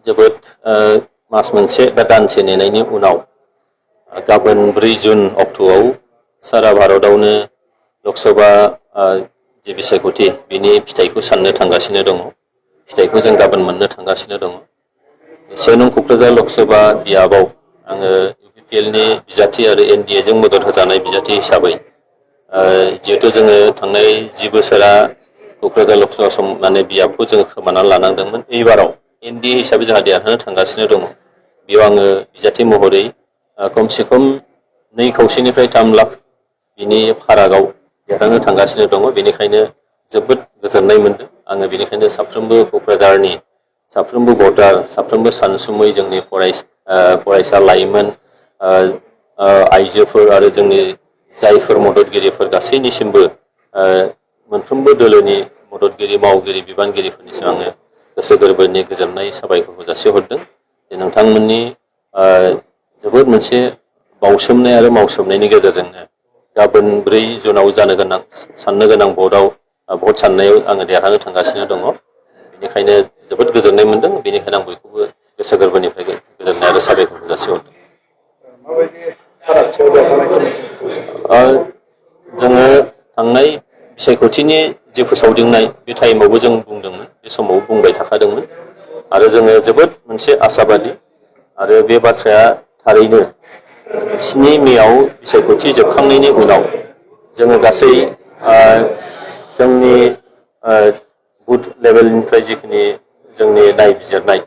जोबोद मास मोनसे बा दानसे नेनायनि उनाव गाबोन 4 जुन अक्ट'आव सारा भारतआवनो लकसभा जे बिसायख'थि बिनि फिथाइखौ साननो थांगासिनो दङ। फिथाइखौ जों गाबोन मोननो थांगासिनो दङ। 1 नं क'क्राझार लकसभा बियाबाव आङो UPPLनि बिजाथि आरो NDA जों मदद होजानाय बिजाथि हिसाबै जिहेतु जोङो थांनाय 10 बोसोरा क'क्राझार लकसभा माने बियाबखौ जोङो खोमानानै लानांदोंमोन। एबाराव NDA हिसाबै जोंहा देरहानो थांगासिनो दङ। बेयाव आङो बिजाथि महरै खमसे खम 2 खावसेनिफ्राय 3 लाख बिनि फारागाव देरहानो थांगासिनो दङ। बेनिखायनो जोबोद गोजोननाय मोनदों। आङो बेनिखायनो साफ्रोमबो क'क्राझारनि साफ्रोमबो भटार, साफ्रोमबो सानसुमै जोंनि फरायसा लाइमोन, आइजोफोर आरो जोंनि जायफोर मददगिरिफोर गासैनिसिमबो मोनफ्रोमबो दोलोनि मददगिरि, मावगिरि, बिबानगिरिफोरनिसिम आङो गोसो गोरबोनि गोजोननाय साबायखरखौ जासिहरदों। जे नोंथांमोननि जोबोद मोनसे बावसोमनाय आरो मावसोमनायनि गेजेरजोंनो गाबोन 4 जुनाव जानो गोनां साननो गोनां भट साननायाव आङो देरहानो थांगासिनो दङ। बेनिखायनो जोबोद गोजोननाय मोनदों। बेनिखायनो आं बयखौबो गोसो गोरबोनिफ्राय गोजोननाय आरो साबायखरखौ जासिहरदों। जोङो थांनाय बिसायख'थिनि जे फोसावदिंनाय बे टाइमावबो जों बुंदोंमोन, बे समाव बुंबाय थाखादोंमोन आरो जोङो जोबोद मोनसे आसाबादि आरो बे बाथ्राया थारैनो 7 मेआव बिसायख'थि जोबखांनायनि उनाव जोङो गासै जोंनि बुथ लेभेलनिफ्राय जिखिनि जोंनि नायबिजिरनाय,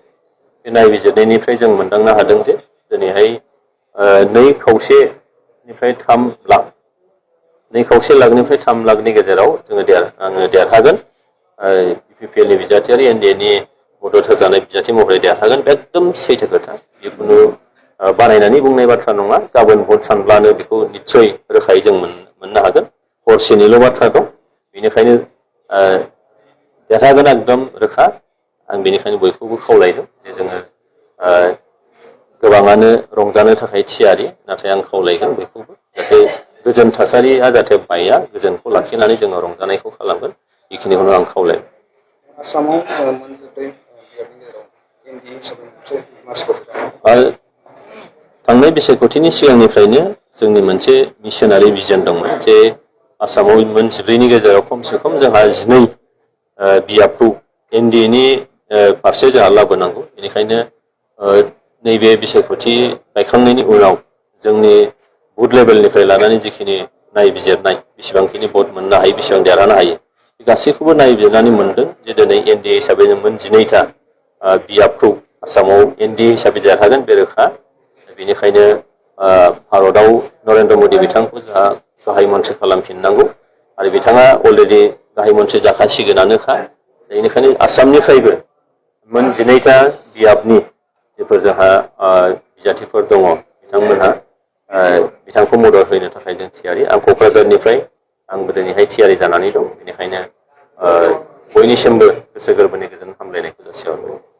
बे नायबिजिरनायनिफ्राय जों मोनदांनो हादों जे दिनैहाय 2 खावसेनिफ्राय 3 लाख 2 खावसे लाखनिफ्राय 3 लाखनि गेजेराव आङो देरहागोन। UPPLनि बिजाथि आरो NDAनि मदद होजानाय बिजाथि महरै देरहागोन। बे एकदम सैथो खोथा। जिखुनु बानायनानै बुंनाय बाथ्रा नङा। गाबोन भट सानब्लानो बेखौ निस्सय रोखायै जों मोननो हागोन। हरसेनिल' बाथ्रा दं। बेनिखायनो देरहागोन एकदम रोखा। आं बेनिखायनो बयखौबो खावलायदों जे जोङो गोबाङानो रंजानो थाखाय थियारि, नाथाय आं खावलायगोन बयखौबो जाहाथे गोजोन थासारिया जाहाथे बाया, गोजोनखौ लाखिनानै जोङो रंजानायखौ खालामगोन। बेखिनिखौनो आं खावलायबाय। थांनाय बिसायख'थिनि सिगांनिफ्रायनो जोंनि मोनसे मिशनारि भिजन दंमोन जे आसामाव मोन 14नि गेजेराव खमसे खम जोंहा 12 बियाबखौ NDAनि फारसे जोंहा लाबोनांगौ। बेनिखायनो नैबे बिसायख'थि गायखांनायनि उनाव जोंनि बुथ लेभेलनिफ्राय लानानै जिखिनि नायबिजिरनाय, बेसेबांखिनि भट मोननो हायो, बेसेबां देरहानो हायो, बे गासैखौबो नायबिजिरनानै मोनदों जे दिनै NDA हिसाबै जों मोन 12था बियाबखौ आसामाव NDA हिसाबै देरहागोन, बे रोखा। बेनिखायनो भारतआव नरेन्द्र मदि बिथांखौ जोंहा गाहाय मन्थ्रि खालामफिननांगौ आरो बिथाङा अलरेडि गाहाय मन्थ्रि जाखासिगोनानोखा। बेनिखायनो आसामनिफ्रायबो मोन 12था बियाबनि जेफोर जोंहा बिजाथिफोर दङ, बिथांमोनहा बिथांखौ मदद होनो थाखाय जों थियारि। आं क'क्राझारनिफ्राय आंबो दिनैहाय थियारि जानानै दं। बेनिखायनो बयनिसिमबो गोसो गोरबोनि गोजोन हामलायनायखौ जासिहरबाय।